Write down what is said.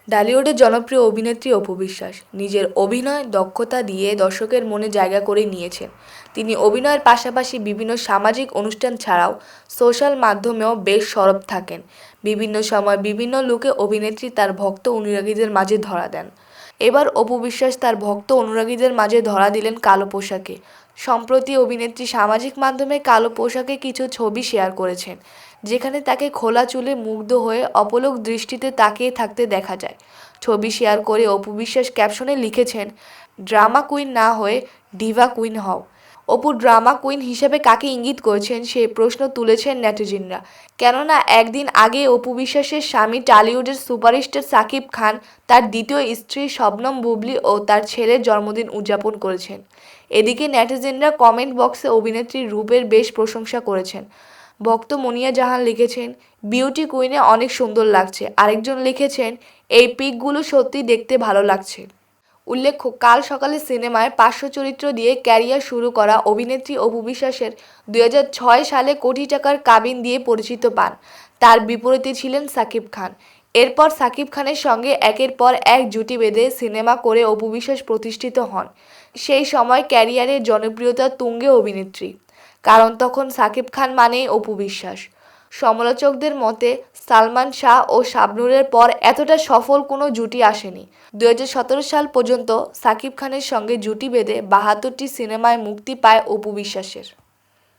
ডালিউডের জনপ্রিয় অভিনেত্রী অপু বিশ্বাস নিজের অভিনয় দক্ষতা দিয়ে দর্শকের মনে জায়গা করে নিয়েছেন। তিনি অভিনয়ের পাশাপাশি বিভিন্ন সামাজিক অনুষ্ঠান ছাড়াও সোশ্যাল মাধ্যমেও বেশ সরব থাকেন। বিভিন্ন সময় বিভিন্ন লুকে অভিনেত্রী তার ভক্ত অনুরাগীদের মাঝে ধরা দেন। এবার অপু বিশ্বাস তার ভক্ত অনুরাগীদের মাঝে ধরা দিলেন কালো পোশাকে। সম্প্রতি অভিনেত্রী সামাজিক মাধ্যমে কালো পোশাকে কিছু ছবি শেয়ার করেছেন, যেখানে তাকে খোলা চুলে মুগ্ধ হয়ে অপলক দৃষ্টিতে তাকিয়ে থাকতে দেখা যায়। ছবি শেয়ার করে অপু বিশ্বাস ক্যাপশনে লিখেছেন, ড্রামা কুইন না হয়ে ডিভা কুইন হও। অপু ড্রামা কুইন হিসেবে কাকে ইঙ্গিত করেছেন সেই প্রশ্ন তুলেছেন নেটিজেনরা। কেননা একদিন আগে অপু বিশ্বাসের স্বামী টলিউডের সুপারস্টার সাকিব খান তার দ্বিতীয় স্ত্রী শবনম বুবলী ও তার ছেলের জন্মদিন উদযাপন করেছেন। এদিকে নেটিজেনরা কমেন্ট বক্সে অভিনেত্রীর রূপের বেশ প্রশংসা করেছেন। ভক্ত মনিয়া জাহান লিখেছেন, বিউটি কুইনে অনেক সুন্দর লাগছে। আরেকজন লিখেছেন, এই পিকগুলো সত্যি দেখতে ভালো লাগছে। উল্লেখ্য, কাল সকালে সিনেমায় পার্শ্ব চরিত্র দিয়ে ক্যারিয়ার শুরু করা অভিনেত্রী অপু বিশ্বাসের 2006 সালে কোটি টাকার কাবিন দিয়ে পরিচিত পান। তার বিপরীতে ছিলেন সাকিব খান। এরপর সাকিব খানের সঙ্গে একের পর এক জুটি বেঁধে সিনেমা করে অপু বিশ্বাস প্রতিষ্ঠিত হন। সেই সময় ক্যারিয়ারের জনপ্রিয়তা তুঙ্গে অভিনেত্রী, কারণ তখন সাকিব খান মানেই অপু বিশ্বাস। সমালোচকদের মতে সালমান শাহ ও শাবনূরের পর এতটা সফল কোনো জুটি আসেনি। 2017 সাল পর্যন্ত সাকিব খানের সঙ্গে জুটি বেঁধে 72টি সিনেমায় মুক্তি পায় অপু বিশ্বাসের।